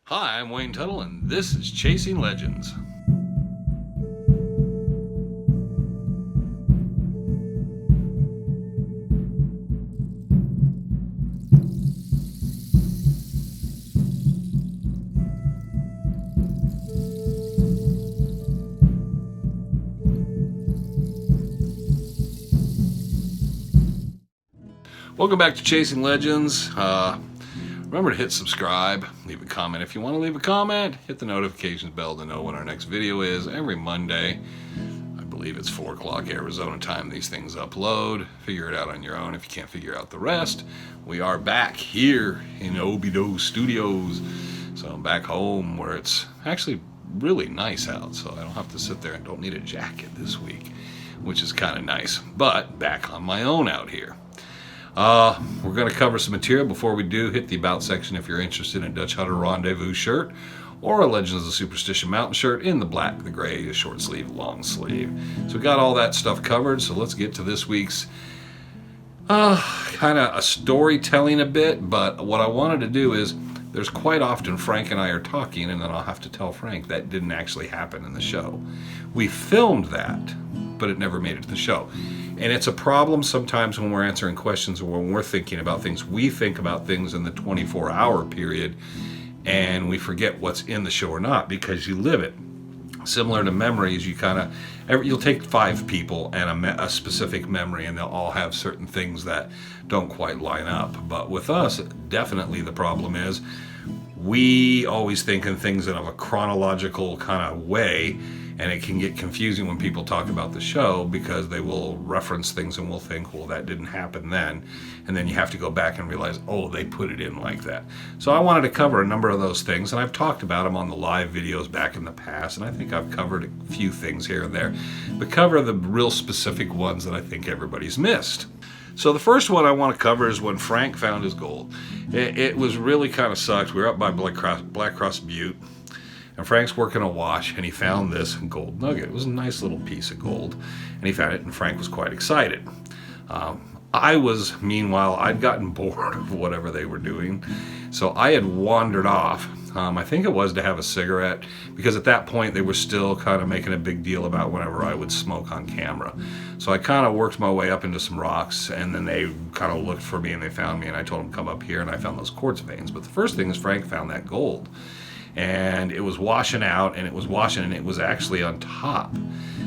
Hi, I'm Wayne Tuttle, and this is Chasing Legends. Welcome back to Chasing Legends. Remember to hit subscribe, leave a comment if you want to leave a comment, hit the notifications bell to know when our next video is. Every Monday, I believe it's 4 o'clock Arizona time, these things upload. Figure it out on your own if you can't figure out the rest. We are back here in Obido Studios. So I'm back home where it's actually really nice out, so I don't have to sit there and don't need a jacket this week, which is kind of nice. But back on my own out here. We're going to cover some material. Before we do, hit the About section if you're interested in a Dutch Hunter Rendezvous shirt or a Legends of the Superstition Mountains shirt in the black, the gray, the short sleeve, long sleeve. So we got all that stuff covered, so let's get to this week's kind of a storytelling a bit, but what I wanted to do is, there's quite often Frank and I are talking and then I'll have to tell Frank that didn't actually happen in the show. We filmed that, but it never made it to the show. And it's a problem sometimes when we're answering questions or when we're thinking about things. We think about things in the 24-hour period and we forget what's in the show or not because you live it. Similar to memories, you'll take 5 people and a specific memory and they'll all have certain things that don't quite line up. But with us, definitely the problem is we always think in things in a chronological kind of way, and it can get confusing when people talk about the show because they will reference things and we'll think, well, that didn't happen then. And then you have to go back and realize, oh, they put it in like that. So I wanted to cover a number of those things, and I've talked about them on the live videos back in the past, and I think I've covered a few things here and there, but cover the real specific ones that I think everybody's missed. So the first one I want to cover is when Frank found his gold. It was really kind of sucked. We were up by Black Cross Butte, and Frank's working a wash, and he found this gold nugget. It was a nice little piece of gold, and he found it, and Frank was quite excited. Meanwhile, I'd gotten bored of whatever they were doing, so I had wandered off. I think it was to have a cigarette, because at that point they were still kind of making a big deal about whenever I would smoke on camera. So I kind of worked my way up into some rocks, and then they kind of looked for me and they found me, and I told them come up here, and I found those quartz veins. But the first thing is Frank found that gold, and it was washing out, and it was actually on top.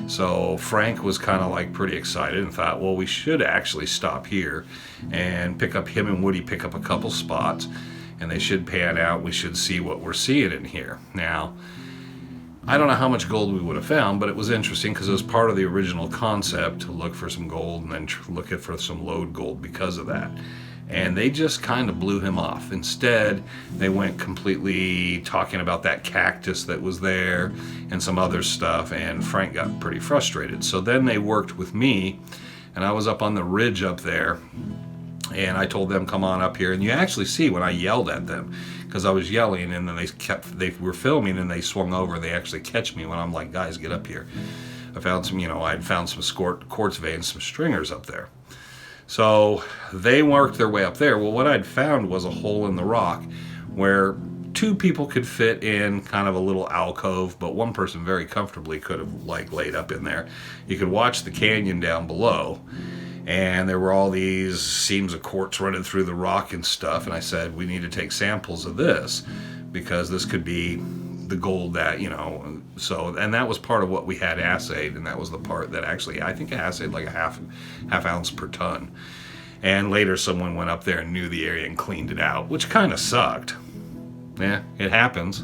So Frank was kind of like pretty excited and thought, well, we should actually stop here and him and Woody pick up a couple spots, and they should pan out. We should see what we're seeing in here. Now, I don't know how much gold we would have found, but it was interesting because it was part of the original concept to look for some gold and then look for some lode gold because of that. And they just kind of blew him off. Instead, they went completely talking about that cactus that was there and some other stuff, and Frank got pretty frustrated. So then they worked with me, and I was up on the ridge up there, and I told them, come on up here. And you actually see when I yelled at them, because I was yelling, and then they were filming, and they swung over, and they actually catch me when I'm like, guys, get up here. I found some, I'd found some quartz veins, some stringers up there. So they worked their way up there. Well, what I'd found was a hole in the rock where 2 people could fit in kind of a little alcove, but one person very comfortably could have laid up in there. You could watch the canyon down below, and there were all these seams of quartz running through the rock and stuff, and I said, we need to take samples of this because this could be the gold that, so, and that was part of what we had assayed, and that was the part that actually, I think I assayed like a half ounce per ton. And later someone went up there and knew the area and cleaned it out, which kind of sucked. Yeah, it happens.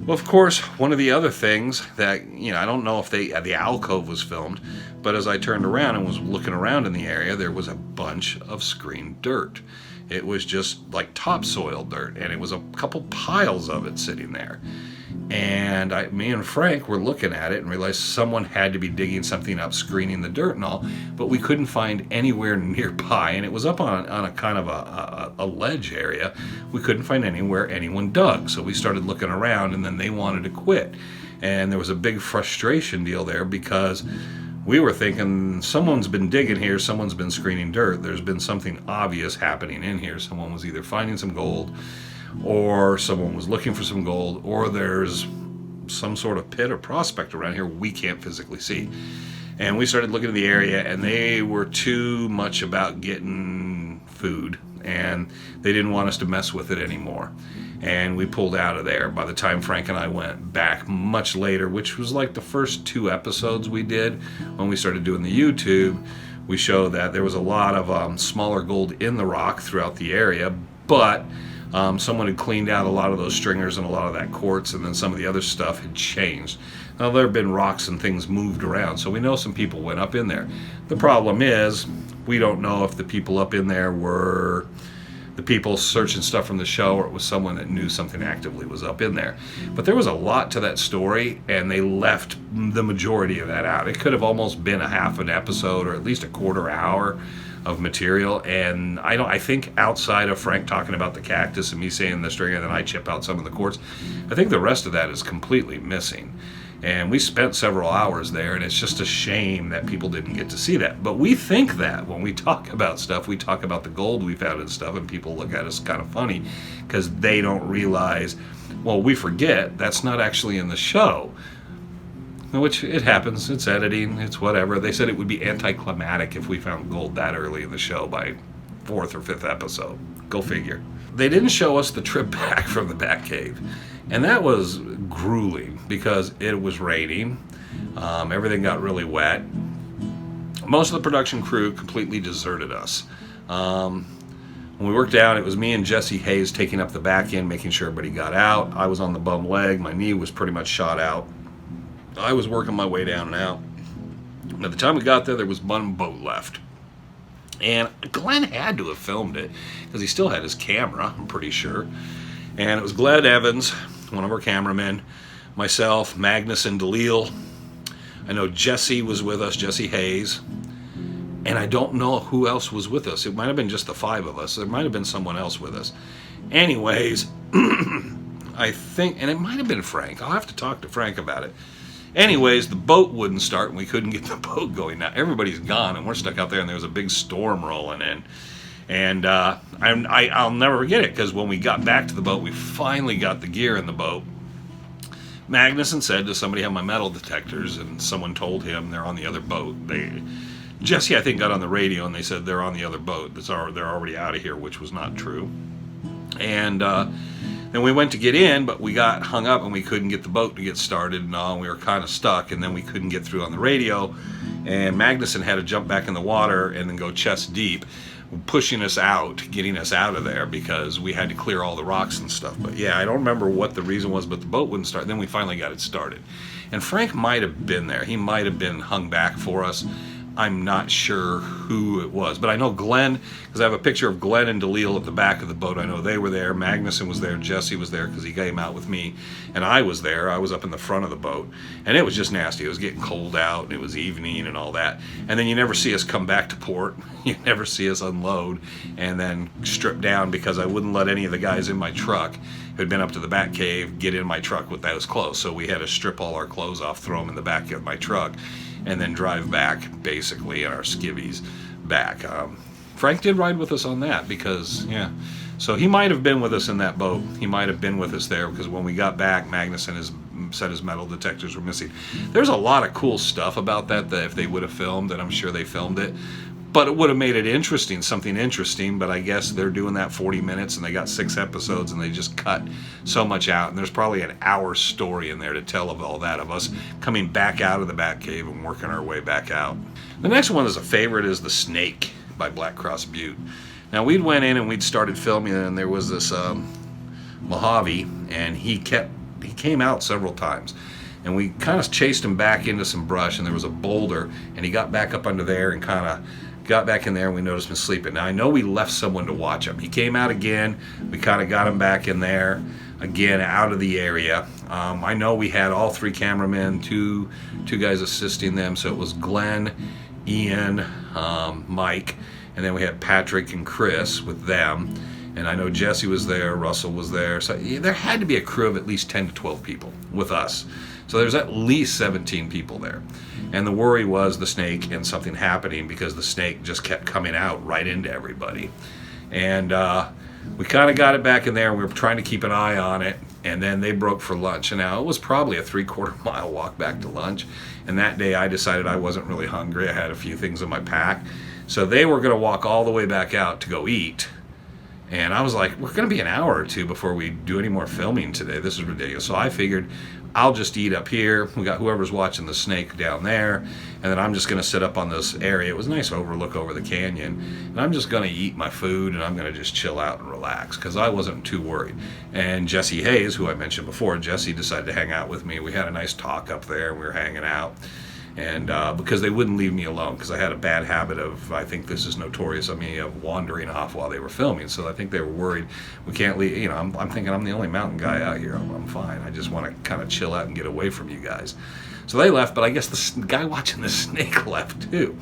Well, of course, one of the other things that, I don't know if the alcove was filmed, but as I turned around and was looking around in the area, there was a bunch of screened dirt. It was just like topsoil dirt, and it was a couple piles of it sitting there. And me and Frank were looking at it and realized someone had to be digging something up, screening the dirt and all, but we couldn't find anywhere nearby, and it was up on a kind of a ledge area. We couldn't find anywhere anyone dug, so we started looking around, and then they wanted to quit. And there was a big frustration deal there because we were thinking someone's been digging here, someone's been screening dirt, there's been something obvious happening in here. Someone was either finding some gold or someone was looking for some gold, or there's some sort of pit or prospect around here we can't physically see. And we started looking at the area, and they were too much about getting food, and they didn't want us to mess with it anymore. And we pulled out of there. By the time Frank and I went back much later, which was like the first 2 episodes we did when we started doing the YouTube, we showed that there was a lot of smaller gold in the rock throughout the area, but someone had cleaned out a lot of those stringers and a lot of that quartz, and then some of the other stuff had changed. Now, there have been rocks and things moved around, so we know some people went up in there. The problem is, we don't know if the people up in there were the people searching stuff from the show, or it was someone that knew something actively was up in there. But there was a lot to that story, and they left the majority of that out. It could have almost been a half an episode, or at least a quarter hour of material. And I think outside of Frank talking about the cactus and me saying the string, and then I chip out some of the quartz, I think the rest of that is completely missing. And we spent several hours there, and it's just a shame that people didn't get to see that. But we think that when we talk about stuff, we talk about the gold we found and stuff, and people look at us kind of funny because they don't realize, well, we forget that's not actually in the show. Which it happens, it's editing, it's whatever. They said it would be anticlimactic if we found gold that early in the show by 4th or 5th episode. Go figure. They didn't show us the trip back from the Batcave. And that was grueling because it was raining. Everything got really wet. Most of the production crew completely deserted us. When we worked down, it was me and Jesse Hayes taking up the back end, making sure everybody got out. I was on the bum leg. My knee was pretty much shot out. I was working my way down and out. By the time we got there was one boat left. And Glenn had to have filmed it because he still had his camera, I'm pretty sure. And it was Glenn Evans, one of our cameramen, myself, Magnuson, Deleel. I know Jesse was with us, Jesse Hayes. And I don't know who else was with us. It might have been just the 5 of us. There might have been someone else with us. Anyways, I think, and it might have been Frank. I'll have to talk to Frank about it. Anyways, the boat wouldn't start, and we couldn't get the boat going. Now everybody's gone, and we're stuck out there, and there was a big storm rolling in. And I'll never forget it, because when we got back to the boat, we finally got the gear in the boat. Magnuson said, does somebody have my metal detectors? And someone told him they're on the other boat. Jesse, I think, got on the radio, and they said they're on the other boat. They're already out of here, which was not true. And then we went to get in, but we got hung up, and we couldn't get the boat to get started, and all. We were kind of stuck, and then we couldn't get through on the radio. And Magnuson had to jump back in the water and then go chest deep, pushing us out, getting us out of there, because we had to clear all the rocks and stuff. But yeah, I don't remember what the reason was, but the boat wouldn't start. Then we finally got it started. And Frank might have been there. He might have been hung back for us. I'm not sure who it was, but I know Glenn, because I have a picture of Glenn and Deleel at the back of the boat. I know they were there. Magnuson was there. Jesse was there because he came out with me, and I was there. I was up in the front of the boat, and it was just nasty. It was getting cold out, and it was evening and all that. And then you never see us come back to port. You never see us unload and then strip down, because I wouldn't let any of the guys in my truck who had been up to the Bat Cave get in my truck with those clothes. So we had to strip all our clothes off, throw them in the back of my truck, and then drive back, basically, in our skivvies back. Frank did ride with us on that, because, yeah. So he might have been with us in that boat. He might have been with us there, because when we got back, Magnuson said his metal detectors were missing. There's a lot of cool stuff about that if they would have filmed, and I'm sure they filmed it. But it would have made it interesting, something interesting, but I guess they're doing that 40 minutes, and they got 6 episodes, and they just cut so much out, and there's probably an hour story in there to tell of all that, of us coming back out of the Batcave and working our way back out. The next one is a favorite, is The Snake by Black Cross Butte. Now, we'd went in and we'd started filming, and there was this Mojave, and he came out several times. And we kind of chased him back into some brush, and there was a boulder, and he got back up under there and kind of got back in there, and we noticed him sleeping. Now, I know we left someone to watch him. He came out again. We kind of got him back in there again, out of the area. I know we had all 3 cameramen, two guys assisting them. So it was Glenn, Ian, Mike, and then we had Patrick and Chris with them. And I know Jesse was there, Russell was there. So there had to be a crew of at least 10 to 12 people with us. So there's at least 17 people there. And the worry was the snake and something happening, because the snake just kept coming out right into everybody. And we kind of got it back in there. We were trying to keep an eye on it, and then they broke for lunch. And now it was probably a 3/4 mile walk back to lunch. And that day I decided I wasn't really hungry. I had a few things in my pack. So they were going to walk all the way back out to go eat. And I was like, we're going to be an hour or two before we do any more filming today. This is ridiculous. So I figured I'll just eat up here. We got whoever's watching the snake down there. And then I'm just going to sit up on this area. It was a nice overlook over the canyon. And I'm just going to eat my food, and I'm going to just chill out and relax because I wasn't too worried. And Jesse Hayes, who I mentioned before, Jesse decided to hang out with me. We had a nice talk up there. We were hanging out. And because they wouldn't leave me alone, because I had a bad habit of, I think this is notorious of me, of wandering off while they were filming. So I think they were worried we can't leave. You know, I'm thinking I'm the only mountain guy out here. I'm fine. I just want to kind of chill out and get away from you guys. So they left, but I guess the guy watching the snake left too.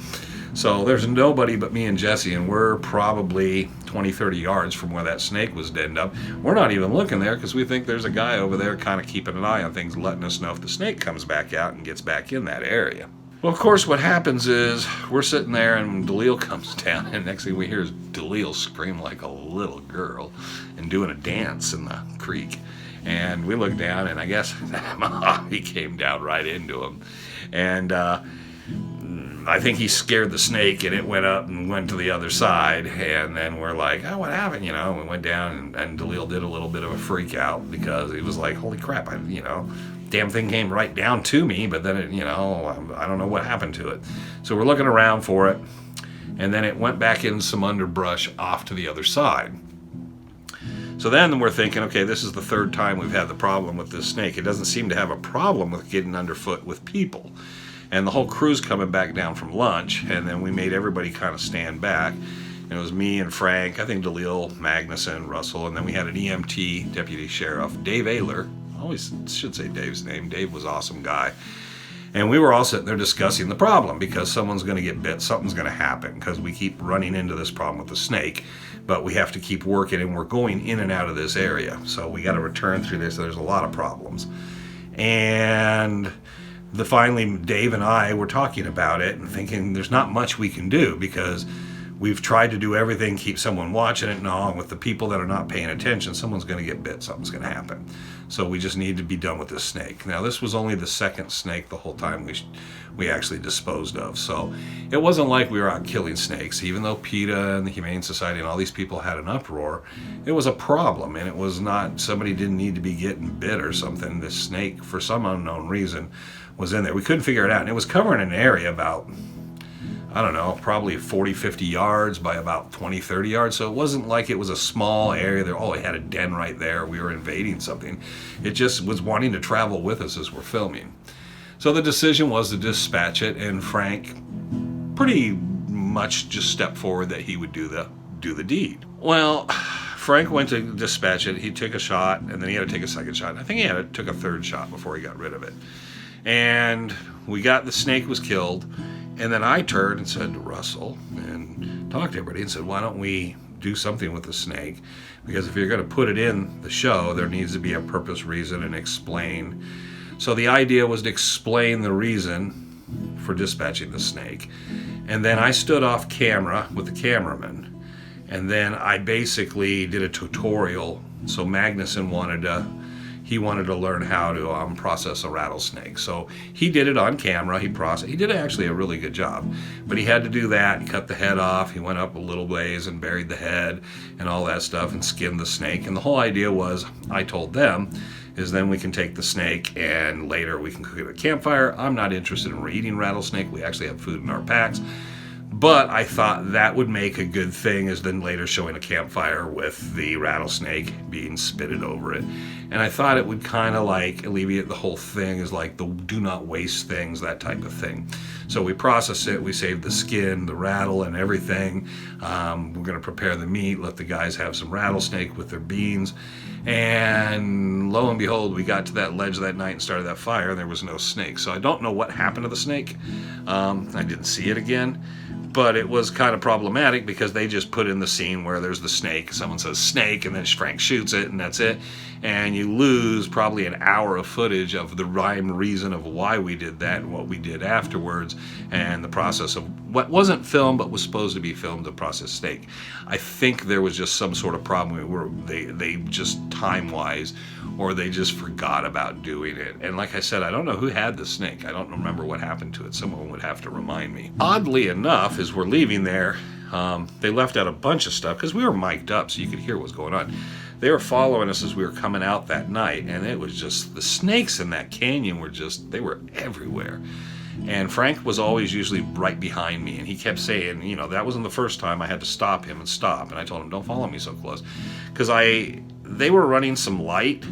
So there's nobody but me and Jesse, and we're probably 20, 30 yards from where that snake was denned up. We're not even looking there because we think there's a guy over there kind of keeping an eye on things, letting us know if the snake comes back out and gets back in that area. Well, of course, what happens is we're sitting there and Deleel comes down, and next thing we hear is Deleel scream like a little girl and doing a dance in the creek. And we look down, and I guess he came down right into him. And I think he scared the snake, and it went up and went to the other side. And then we're like, oh, what happened? You know, we went down, and Deleel did a little bit of a freak out because he was like, holy crap, damn thing came right down to me, but then I don't know what happened to it. So we're looking around for it, and then it went back in some underbrush off to the other side. So then we're thinking, okay, this is the third time we've had the problem with this snake. It doesn't seem to have a problem with getting underfoot with people. And the whole crew's coming back down from lunch, and then we made everybody kind of stand back. And it was me and Frank, I think Deleel, Magnuson, Russell, and then we had an EMT, Deputy Sheriff, Dave Ayler. I always should say Dave's name. Dave was an awesome guy. And we were all sitting there discussing the problem because someone's going to get bit, something's going to happen because we keep running into this problem with the snake, but we have to keep working, and we're going in and out of this area. So we got to return through this. There's a lot of problems. And finally, Dave and I were talking about it and thinking there's not much we can do because we've tried to do everything, keep someone watching it and all, and with the people that are not paying attention, someone's going to get bit, something's going to happen. So we just need to be done with this snake. Now, this was only the second snake the whole time we actually disposed of. So it wasn't like we were out killing snakes. Even though PETA and the Humane Society and all these people had an uproar, it was a problem, and it was not, somebody didn't need to be getting bit or something. This snake, for some unknown reason, was in there. We couldn't figure it out, and it was covering an area about, I don't know, probably 40, 50 yards by about 20, 30 yards. So it wasn't like it was a small area there. Oh, it had a den right there. We were invading something. It just was wanting to travel with us as we're filming. So the decision was to dispatch it, and Frank pretty much just stepped forward that he would do the deed. Well, Frank went to dispatch it. He took a shot, and then he had to take a second shot. I think he took a third shot before he got rid of it. And the snake was killed. And then I turned and said to Russell and talked to everybody and said, why don't we do something with the snake? Because if you're going to put it in the show, there needs to be a purpose, reason, and explain. So the idea was to explain the reason for dispatching the snake. And then I stood off camera with the cameraman. And then I basically did a tutorial. So Magnuson wanted to learn how to process a rattlesnake. So he did it on camera. He did actually a really good job. But he had to do that. He cut the head off. He went up a little ways and buried the head and all that stuff and skinned the snake. And the whole idea was, I told them, is then we can take the snake and later we can cook it at a campfire. I'm not interested in eating rattlesnake. We actually have food in our packs. But I thought that would make a good thing, is then later showing a campfire with the rattlesnake being spitted over it. And I thought it would kind of like alleviate the whole thing, is like the do not waste things, that type of thing. So we process it, we save the skin, the rattle and everything. We're going to prepare the meat, let the guys have some rattlesnake with their beans. And lo and behold, we got to that ledge that night and started that fire, and there was no snake. So I don't know what happened to the snake. I didn't see it again. But it was kind of problematic because they just put in the scene where there's the snake. Someone says snake, and then Frank shoots it, and that's it. And you lose probably an hour of footage of the rhyme reason of why we did that and what we did afterwards, and the process of what wasn't filmed but was supposed to be filmed to process snake. I think there was just some sort of problem where they just time-wise, or they just forgot about doing it. And like I said, I don't know who had the snake. I don't remember what happened to it. Someone would have to remind me. Oddly enough, as we're leaving there, they left out a bunch of stuff because we were mic'd up so you could hear what was going on. They were following us as we were coming out that night, and it was just, the snakes in that canyon were just, they were everywhere. And Frank was always usually right behind me, and he kept saying, you know, that wasn't the first time I had to stop him and stop. And I told him, don't follow me so close. Because they were running some light,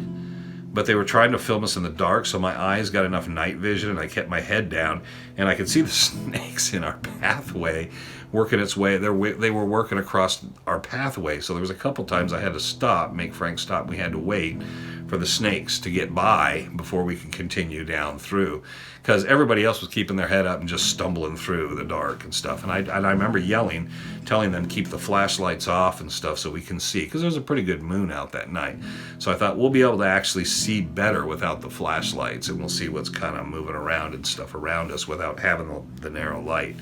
but they were trying to film us in the dark, so my eyes got enough night vision, and I kept my head down, and I could see the snakes in our pathway working its way. They were working across our pathway, so there was a couple times I had to stop, make Frank stop. We had to wait for the snakes to get by before we could continue down through, because everybody else was keeping their head up and just stumbling through the dark and stuff. And I remember yelling, telling them to keep the flashlights off and stuff so we can see, because there was a pretty good moon out that night. So I thought we'll be able to actually see better without the flashlights, and we'll see what's kind of moving around and stuff around us without having the narrow light.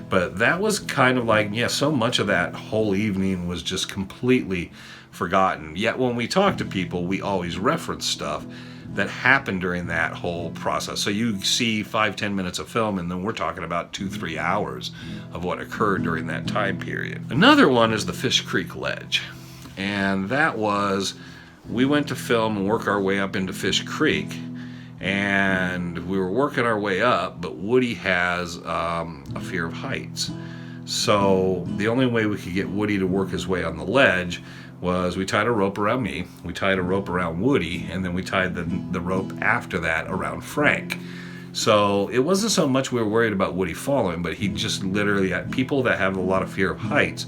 But that was kind of like, yeah, so much of that whole evening was just completely forgotten. Yet when we talk to people, we always reference stuff that happened during that whole process. So you see 5-10 minutes of film, and then we're talking about 2-3 hours of what occurred during that time period. Another one is the Fish Creek Ledge. And that was, we went to film and work our way up into Fish Creek, and we were working our way up, but Woody has a fear of heights. So the only way we could get Woody to work his way on the ledge was we tied a rope around me, we tied a rope around Woody, and then we tied the rope after that around Frank. So it wasn't so much we were worried about Woody falling, but he just literally, people that have a lot of fear of heights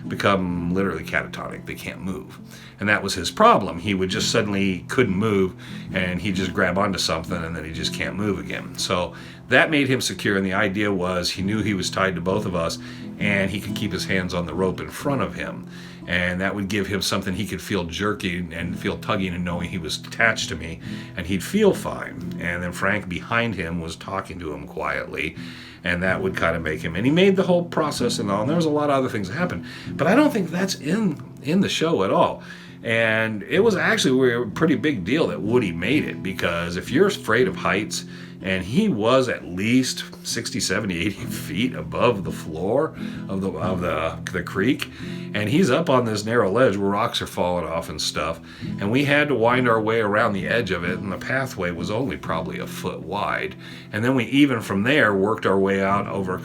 become literally catatonic. They can't move. And that was his problem. He would just suddenly couldn't move, and he'd just grab onto something, and then he just can't move again. So that made him secure, and the idea was he knew he was tied to both of us, and he could keep his hands on the rope in front of him. And that would give him something he could feel jerking and feel tugging and knowing he was attached to me, and he'd feel fine. And then Frank behind him was talking to him quietly, and that would kind of make him, and he made the whole process and all, and there was a lot of other things that happened, but I don't think that's in the show at all. And it was actually a pretty big deal that Woody made it, because if you're afraid of heights, and he was at least 60, 70, 80 feet above the floor of the creek, and he's up on this narrow ledge where rocks are falling off and stuff, and we had to wind our way around the edge of it, and the pathway was only probably a foot wide, and then we even from there worked our way out over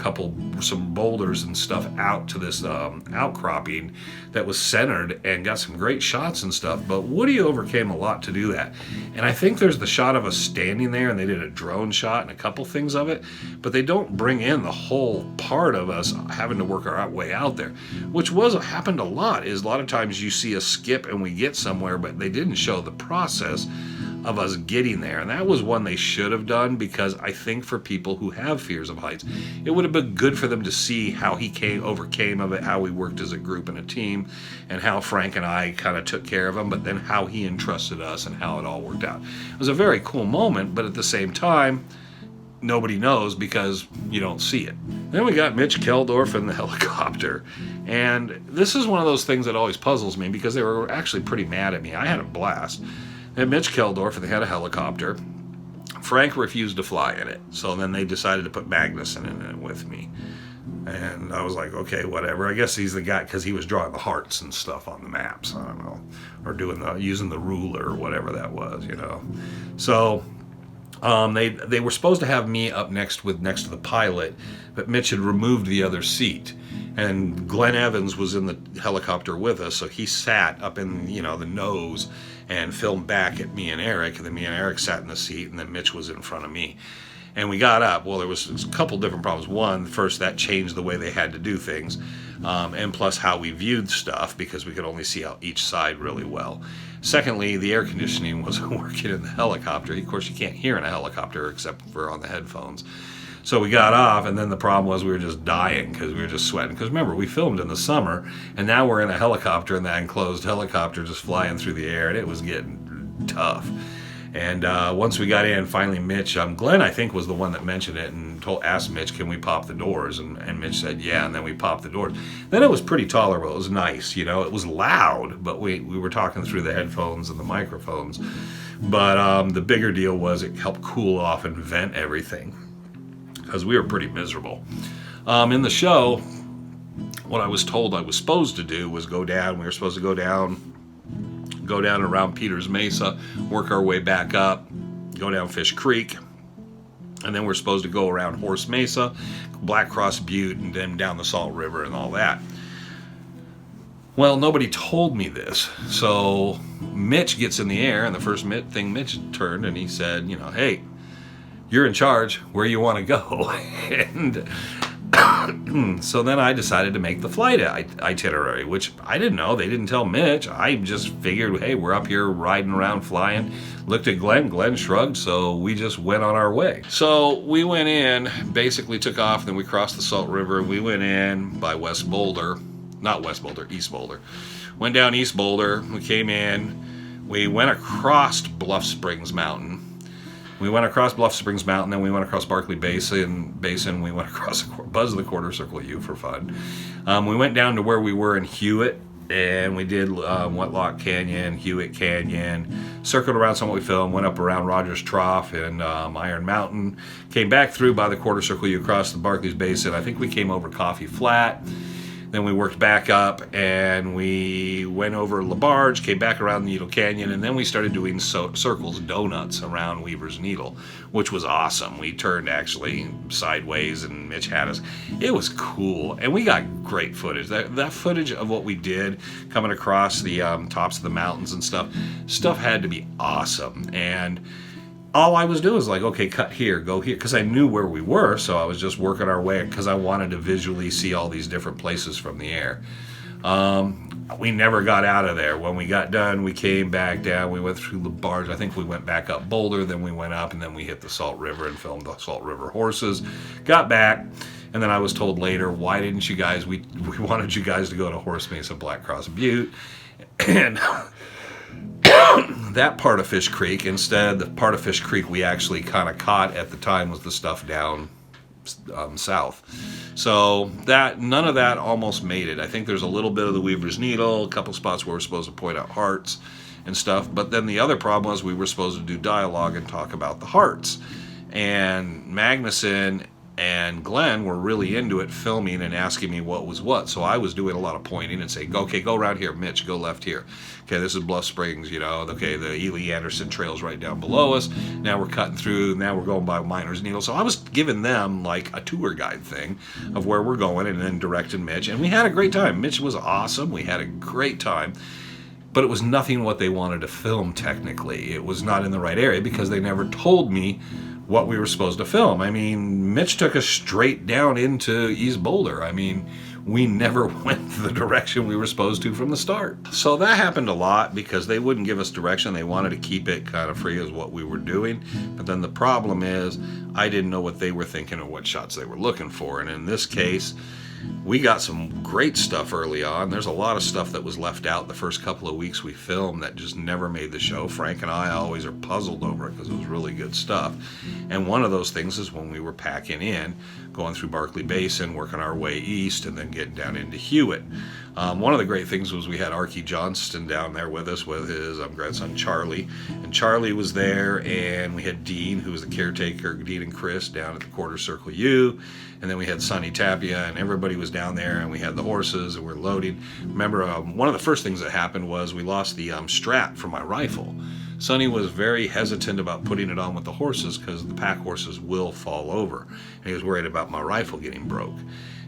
some boulders and stuff out to this outcropping that was centered and got some great shots and stuff. But Woody overcame a lot to do that, and I think there's the shot of us standing there, and they did a drone shot and a couple things of it, but they don't bring in the whole part of us having to work our way out there, which happened a lot. Is a lot of times you see us skip and we get somewhere, but they didn't show the process of us getting there, and that was one they should have done, because I think for people who have fears of heights, it would have been good for them to see how he overcame of it, how we worked as a group and a team, and how Frank and I kind of took care of him, but then how he entrusted us and how it all worked out. It was a very cool moment, but at the same time, nobody knows because you don't see it. Then we got Mitch Keldorf in the helicopter, and this is one of those things that always puzzles me, because they were actually pretty mad at me. I had a blast. And Mitch Keldorf, they had a helicopter. Frank refused to fly in it, so then they decided to put Magnuson in it with me. And I was like, okay, whatever. I guess he's the guy, because he was drawing the hearts and stuff on the maps. I don't know, or using the ruler or whatever that was, you know. So they were supposed to have me up next to the pilot, but Mitch had removed the other seat, and Glenn Evans was in the helicopter with us, so he sat up in the nose and filmed back at me and Eric, and then me and Eric sat in the seat, and then Mitch was in front of me. And we got up. Well, there was a couple different problems. One, first, that changed the way they had to do things, and plus how we viewed stuff, because we could only see out each side really well. Secondly, the air conditioning wasn't working in the helicopter. Of course, you can't hear in a helicopter except for on the headphones. So we got off, and then the problem was we were just dying because we were just sweating. Because remember, we filmed in the summer, and now we're in a helicopter, in that enclosed helicopter, just flying through the air, and it was getting tough. And once we got in, finally Mitch, Glenn, I think, was the one that mentioned it and asked Mitch, can we pop the doors? And Mitch said, yeah, and then we popped the doors. Then it was pretty tolerable. It was nice, you know. It was loud, but we were talking through the headphones and the microphones. But the bigger deal was it helped cool off and vent everything, because we were pretty miserable. In the show, what I was told I was supposed to do was go down. We were supposed to go down around Peters Mesa, work our way back up, go down Fish Creek, and then we're supposed to go around Horse Mesa, Black Cross Butte, and then down the Salt River and all that. Well, nobody told me this, so Mitch gets in the air, and the first thing Mitch turned and he said, you know, hey, you're in charge, where you want to go. And so then I decided to make the flight itinerary, which I didn't know. They didn't tell Mitch. I just figured, hey, we're up here riding around, flying. Looked at Glenn. Glenn shrugged, so we just went on our way. So we went in, basically took off, then we crossed the Salt River. We went in by East Boulder. Went down East Boulder. We came in. We went across Bluff Springs Mountain. Then we went across Barkley Basin. We went across Buzz of the Quarter Circle U for fun. We went down to where we were in Hewitt, and we did Wetlock Canyon, Hewitt Canyon, circled around some of what we filmed, went up around Rogers Trough and Iron Mountain, came back through by the Quarter Circle U across the Barkley's Basin. I think we came over Coffee Flat. Then we worked back up and we went over LaBarge, came back around Needle Canyon, and then we started doing circles, donuts around Weaver's Needle, which was awesome. We turned actually sideways and Mitch had us. It was cool, and we got great footage. That footage of what we did coming across the tops of the mountains and stuff had to be awesome. And all I was doing was like, okay, cut here, go here, because I knew where we were, so I was just working our way, because I wanted to visually see all these different places from the air. We never got out of there. When we got done, we came back down, we went through LaBarge. I think we went back up Boulder, then we went up, and then we hit the Salt River and filmed the Salt River horses. Got back, and then I was told later, why didn't you guys, we wanted you guys to go to Horse Mesa, Black Cross Butte, and that part of Fish Creek, instead, the part of Fish Creek we actually kind of caught at the time was the stuff down south. So none of that almost made it. I think there's a little bit of the Weaver's Needle, a couple spots where we're supposed to point out hearts and stuff, but then the other problem was we were supposed to do dialogue and talk about the hearts. And Magnuson and Glenn were really into it, filming and asking me what was what. So I was doing a lot of pointing and saying, okay, go around here, Mitch, go left here. Okay, this is Bluff Springs, you know. Okay, the Ely Anderson Trail's right down below us. Now we're cutting through, now we're going by Miner's Needle. So I was giving them like a tour guide thing of where we're going, and then directing Mitch. And we had a great time. Mitch was awesome. We had a great time. But it was nothing what they wanted to film technically. It was not in the right area because they never told me what we were supposed to film. I mean, Mitch took us straight down into East Boulder. I mean, we never went the direction we were supposed to from the start. So that happened a lot because they wouldn't give us direction. They wanted to keep it kind of free as what we were doing. But then the problem is I didn't know what they were thinking or what shots they were looking for. And in this case, we got some great stuff early on. There's a lot of stuff that was left out the first couple of weeks we filmed that just never made the show. Frank and I always are puzzled over it because it was really good stuff. And one of those things is when we were packing in, going through Barkley Basin, working our way east, and then getting down into Hewitt. One of the great things was we had Archie Johnston down there with us with his grandson Charlie. And Charlie was there, and we had Dean, who was the caretaker, Dean and Chris, down at the Quarter Circle U. And then we had Sonny Tapia, and everybody was down there, and we had the horses, and we're loading. Remember, one of the first things that happened was we lost the strap for my rifle. Sonny was very hesitant about putting it on with the horses because the pack horses will fall over. And he was worried about my rifle getting broke.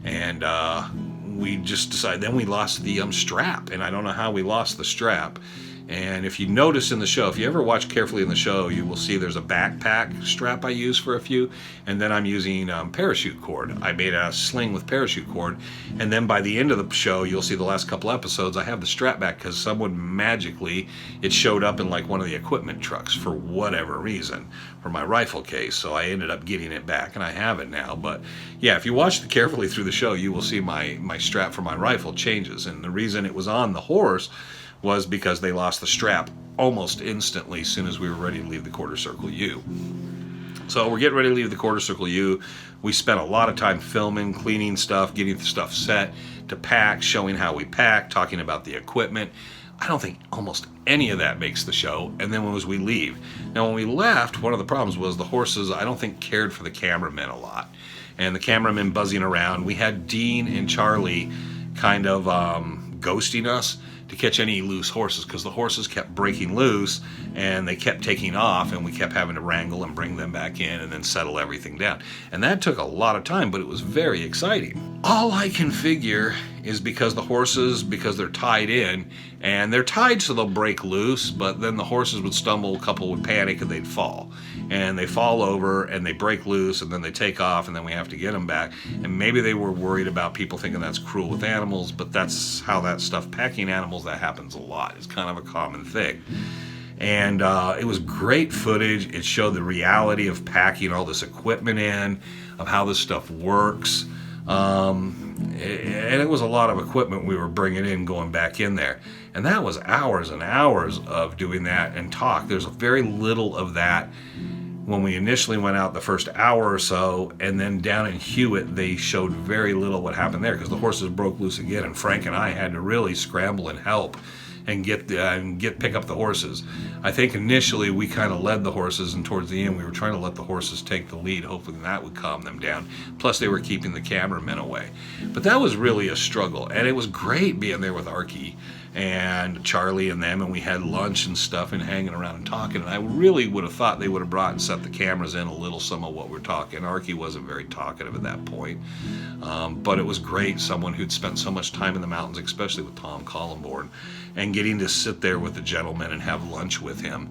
And we just decided, then we lost the strap, and I don't know how we lost the strap. And if you notice in the show, if you ever watch carefully in the show, you will see there's a backpack strap I use for a few, and then I'm using parachute cord. I made a sling with parachute cord, and then by the end of the show, you'll see the last couple episodes, I have the strap back because someone magically, it showed up in like one of the equipment trucks for whatever reason for my rifle case, so I ended up getting it back, and I have it now. But yeah, if you watch carefully through the show, you will see my strap for my rifle changes, and the reason it was on the horse was because they lost the strap almost instantly as soon as we were ready to leave the quarter circle U. So we're getting ready to leave the quarter circle U. We spent a lot of time filming, cleaning stuff, getting the stuff set to pack, showing how we pack, talking about the equipment. I don't think almost any of that makes the show. And then as we leave. Now when we left, one of the problems was the horses, I don't think, cared for the cameramen a lot. And the cameramen buzzing around. We had Dean and Charlie kind of ghosting us to catch any loose horses, because the horses kept breaking loose and they kept taking off, and we kept having to wrangle and bring them back in and then settle everything down. And that took a lot of time, but it was very exciting. All I can figure is because the horses, because they're tied in, and they're tied so they'll break loose, but then the horses would stumble, a couple would panic, and they'd fall. And they fall over, and they break loose, and then they take off, and then we have to get them back. And maybe they were worried about people thinking that's cruel with animals, but that's how that stuff, packing animals, that happens a lot. It's kind of a common thing. And it was great footage. It showed the reality of packing all this equipment in, of how this stuff works. And it was a lot of equipment we were bringing in, going back in there. And that was hours and hours of doing that and talk. There's very little of that when we initially went out the first hour or so, and then down in Hewitt, they showed very little what happened there because the horses broke loose again, and Frank and I had to really scramble and help and pick up the horses. I think initially we kind of led the horses, and towards the end we were trying to let the horses take the lead, hoping that would calm them down. Plus they were keeping the cameramen away. But that was really a struggle, and it was great being there with Archie and Charlie and them, and we had lunch and stuff and hanging around and talking, and I really would have thought they would have brought and set the cameras in a little, some of what we're talking. Archie wasn't very talkative at that point, but it was great, someone who'd spent so much time in the mountains, especially with Tom Collenborn, and getting to sit there with the gentleman and have lunch with him,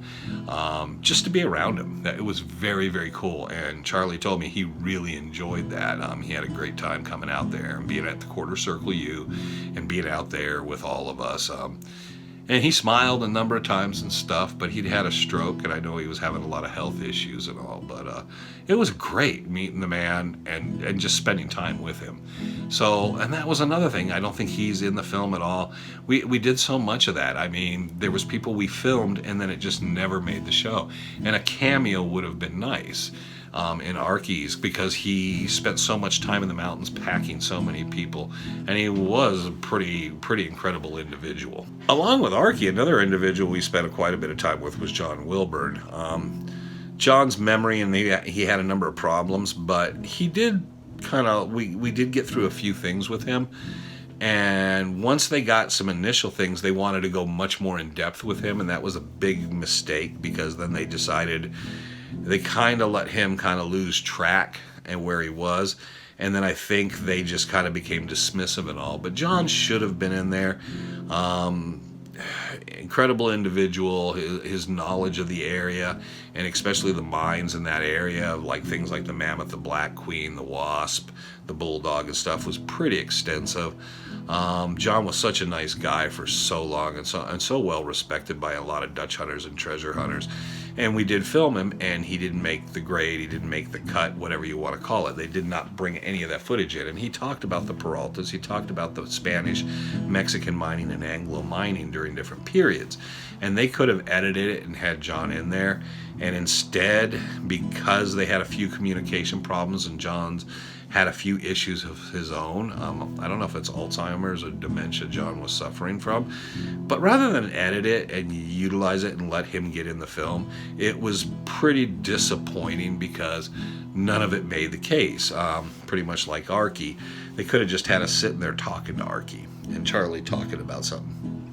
just to be around him. It was very, very cool, and Charlie told me he really enjoyed that. He had a great time coming out there and being at the Quarter Circle U and being out there with all of us. And he smiled a number of times and stuff, but he'd had a stroke, and I know he was having a lot of health issues and all, but it was great meeting the man and just spending time with him. So, and that was another thing. I don't think he's in the film at all. We did so much of that. I mean, there was people we filmed, and then it just never made the show. And a cameo would have been nice. In Archie's, because he spent so much time in the mountains packing so many people, and he was a pretty incredible individual. Along with Archie, another individual we spent quite a bit of time with was John Wilburn. John's memory, and he had a number of problems, but he did we did get through a few things with him. And once they got some initial things, they wanted to go much more in depth with him, and that was a big mistake, because then they decided they kind of let him kind of lose track and where he was, and then I think they just kind of became dismissive and all. But John should have been in there. Incredible individual, his knowledge of the area, and especially the mines in that area, like things like the Mammoth, the Black Queen, the Wasp, the Bulldog and stuff, was pretty extensive. John was such a nice guy for so long, and so well respected by a lot of Dutch hunters and treasure hunters. And we did film him, and he didn't make the grade, he didn't make the cut, whatever you want to call it. They did not bring any of that footage in. And he talked about the Peraltas, he talked about the Spanish, Mexican mining, and Anglo mining during different periods. And they could have edited it and had John in there. And instead, because they had a few communication problems, and John's had a few issues of his own. I don't know if it's Alzheimer's or dementia John was suffering from, but rather than edit it and utilize it and let him get in the film, it was pretty disappointing because none of it made the case. Pretty much like Archie, they could have just had us sitting there talking to Archie and Charlie talking about something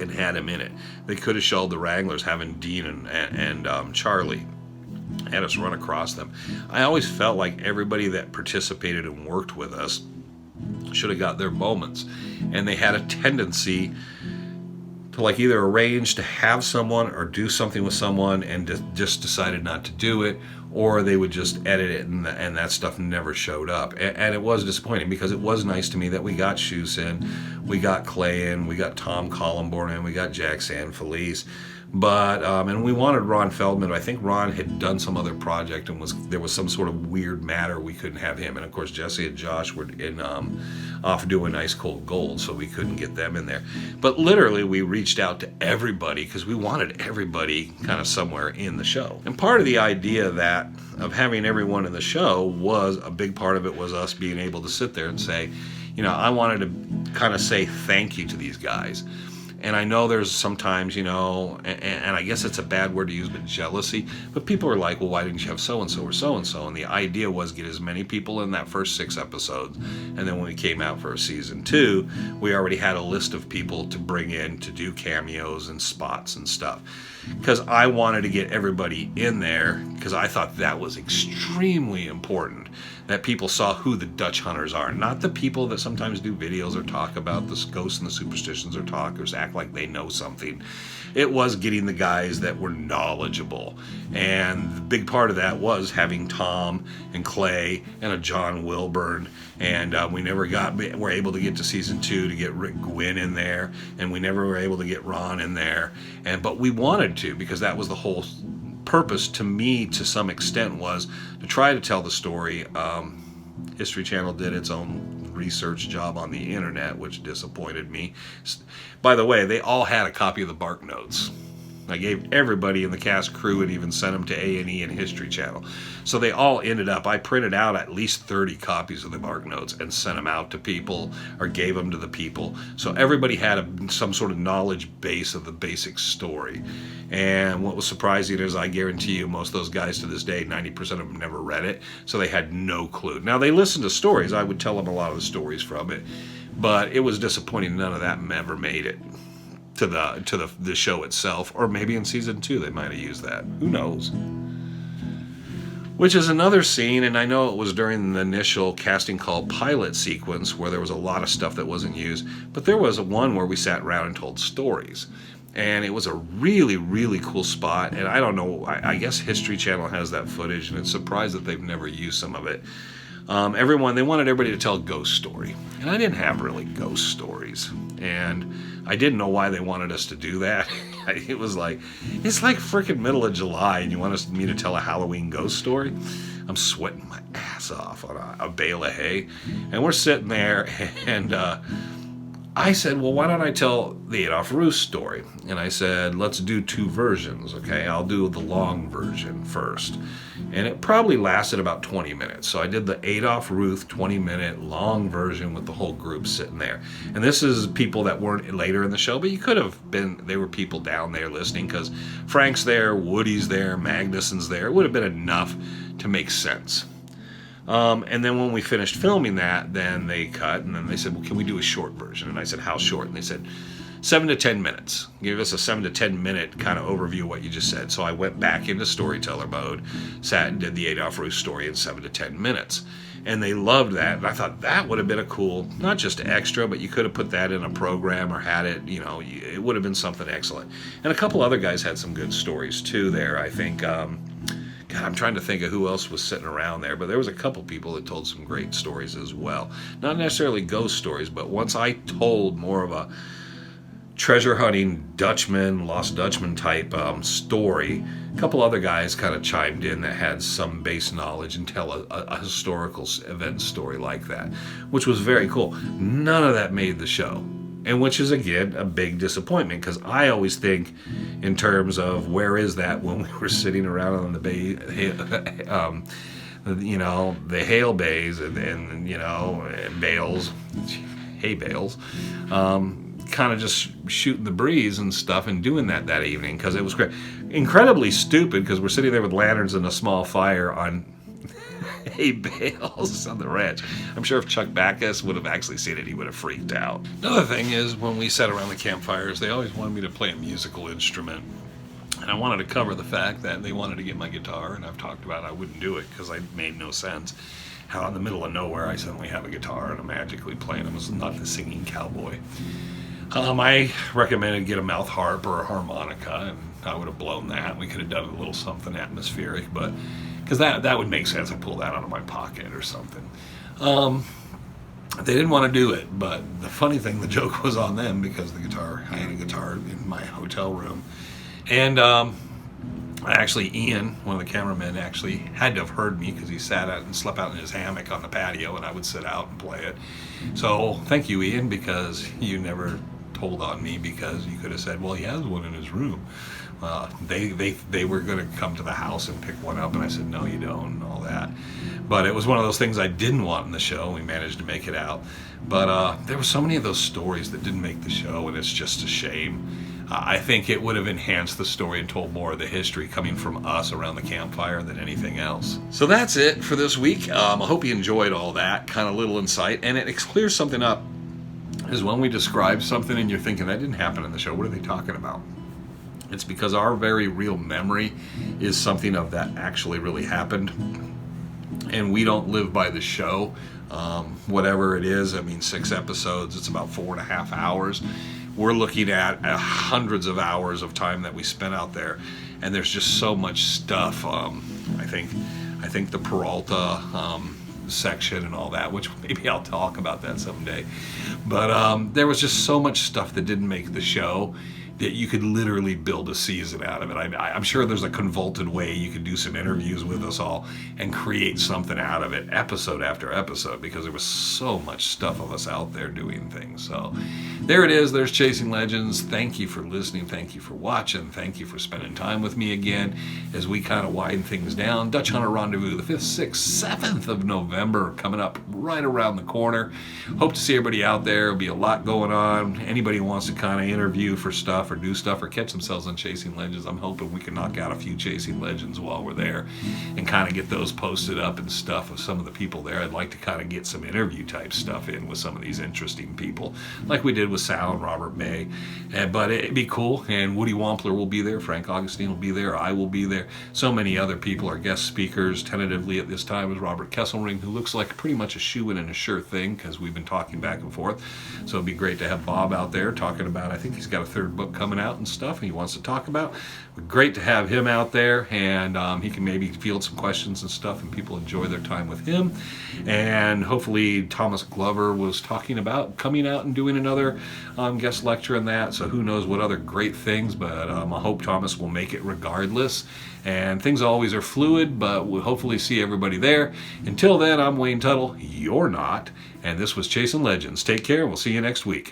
and had him in it. They could have showed the Wranglers having Dean and Charlie, had us run across them. I always felt like everybody that participated and worked with us should have got their moments, and they had a tendency to like either arrange to have someone or do something with someone and just decided not to do it, or they would just edit it and that stuff never showed up. And it was disappointing because it was nice to me that we got Shoes in, we got Clay in, we got Tom Collenborn in, we got Jack Sanfelice. But and we wanted Ron Feldman. I think Ron had done some other project and there was some sort of weird matter we couldn't have him. And of course Jesse and Josh were in off doing Ice Cold Gold, so we couldn't get them in there. But literally we reached out to everybody because we wanted everybody kind of somewhere in the show. And part of the idea of having everyone in the show was a big part of it was us being able to sit there and say, I wanted to kind of say thank you to these guys. And I know there's sometimes, and I guess it's a bad word to use, but jealousy. But people are like, well, why didn't you have so-and-so or so-and-so? And the idea was get as many people in that first 6 episodes. And then when we came out for season 2, we already had a list of people to bring in to do cameos and spots and stuff. Because I wanted to get everybody in there because I thought that was extremely important. That people saw who the Dutch hunters are, not the people that sometimes do videos or talk about the ghosts and the superstitions or talkers, act like they know something. It was getting the guys that were knowledgeable. And the big part of that was having Tom and Clay and a John Wilburn. And we never were able to get to season 2 to get Rick Gwynn in there. And we never were able to get Ron in there. But we wanted to, because that was the whole purpose to me to some extent, was to try to tell the story. History Channel did its own research job on the internet, which disappointed me. By the way, they all had a copy of the Bark Notes. I gave everybody in the cast crew and even sent them to A&E and History Channel. So they all ended up, I printed out at least 30 copies of the Bark Notes and sent them out to people or gave them to the people. So everybody had some sort of knowledge base of the basic story. And what was surprising is I guarantee you most of those guys to this day, 90% of them never read it. So they had no clue. Now they listened to stories. I would tell them a lot of the stories from it. But it was disappointing none of that ever made it to the show itself, or maybe in season 2 they might have used that. Who knows? Which is another scene, and I know it was during the initial casting call pilot sequence where there was a lot of stuff that wasn't used, but there was one where we sat around and told stories. And it was a really, really cool spot, and I don't know, I guess History Channel has that footage, and it's surprised that they've never used some of it. They wanted everybody to tell a ghost story. And I didn't have really ghost stories. And I didn't know why they wanted us to do that. It was like, it's like freaking middle of July and you want me to tell a Halloween ghost story? I'm sweating my ass off on a bale of hay. And we're sitting there and I said, well, why don't I tell the Adolf Roost story? And I said, let's do 2 versions, okay? I'll do the long version first. And it probably lasted about 20 minutes. So I did the Adolf Ruth 20-minute long version with the whole group sitting there. And this is people that weren't later in the show, but you could have been, they were people down there listening because Frank's there, Woody's there, Magnuson's there. It would have been enough to make sense. And then when we finished filming that, then they cut, and then they said, well, can we do a short version? And I said, how short? And they said, 7 to 10 minutes. Give us a 7 to 10 minute kind of overview of what you just said. So I went back into storyteller mode, sat and did the Adolf Roost story in 7 to 10 minutes. And they loved that. And I thought that would have been a cool, not just extra, but you could have put that in a program or had it, it would have been something excellent. And a couple other guys had some good stories too there, I think. God, I'm trying to think of who else was sitting around there, but there was a couple people that told some great stories as well. Not necessarily ghost stories, but once I told more of a treasure hunting Dutchman, Lost Dutchman type story, a couple other guys kind of chimed in that had some base knowledge and tell a historical event story like that, which was very cool. None of that made the show. And which is, again, a big disappointment because I always think in terms of where is that when we were sitting around on the bay, the hail bays and bales, hay bales, kind of just shooting the breeze and stuff and doing that evening because it was great. Incredibly stupid because we're sitting there with lanterns and a small fire on hay bales on the ranch. I'm sure if Chuck Backus would have actually seen it, he would have freaked out. Another thing is when we sat around the campfires, they always wanted me to play a musical instrument. And I wanted to cover the fact that they wanted to get my guitar, and I've talked about I wouldn't do it because it made no sense. How in the middle of nowhere I suddenly have a guitar and I'm magically playing. I was not the singing cowboy. I recommended get a mouth harp or a harmonica, and I would have blown that. We could have done a little something atmospheric, but because that would make sense. I pull that out of my pocket or something. They didn't want to do it, but the funny thing, the joke was on them because I had a guitar in my hotel room, and actually Ian, one of the cameramen, actually had to have heard me because he sat out and slept out in his hammock on the patio, and I would sit out and play it. So thank you, Ian, because you never told on me, because you could have said, well, he has one in his room. They were going to come to the house and pick one up, and I said, no, you don't, and all that. But it was one of those things I didn't want in the show. We managed to make it out. But there were so many of those stories that didn't make the show, and it's just a shame. I think it would have enhanced the story and told more of the history coming from us around the campfire than anything else. So that's it for this week. I hope you enjoyed all that kind of little insight, and it clears something up. Is when we describe something and you're thinking that didn't happen in the show, what are they talking about? It's because our very real memory is something of that actually really happened, and we don't live by the show. Whatever it is, 6 episodes, it's about 4.5 hours. We're looking at hundreds of hours of time that we spent out there, and there's just so much stuff. I think the Peralta section and all that, which maybe I'll talk about that someday. But there was just so much stuff that didn't make the show that you could literally build a season out of it. I'm sure there's a convoluted way you could do some interviews with us all and create something out of it, episode after episode, because there was so much stuff of us out there doing things. So there it is. There's Chasing Legends. Thank you for listening. Thank you for watching. Thank you for spending time with me again as we kind of widen things down. Dutch Hunter Rendezvous, the 5th, 6th, 7th of November, coming up right around the corner. Hope to see everybody out there. There'll be a lot going on. Anybody who wants to kind of interview for stuff or do stuff or catch themselves on Chasing Legends, I'm hoping we can knock out a few Chasing Legends while we're there and kind of get those posted up and stuff with some of the people there. I'd like to kind of get some interview type stuff in with some of these interesting people like we did with Sal and Robert May. But it'd be cool, and Woody Wampler will be there, Frank Augustine will be there, I will be there, so many other people are guest speakers. Tentatively at this time is Robert Kesselring, who looks like pretty much a shoe-in and a sure thing because we've been talking back and forth. So it'd be great to have Bob out there talking about, I think he's got a 3rd book coming out and stuff he wants to talk about. Great to have him out there, and he can maybe field some questions and stuff, and people enjoy their time with him. And hopefully Thomas Glover was talking about coming out and doing another guest lecture in that, so who knows what other great things, but I hope Thomas will make it regardless. And things always are fluid, but we'll hopefully see everybody there. Until then, I'm Wayne Tuttle, you're not, and this was Chasing Legends. Take care, and we'll see you next week.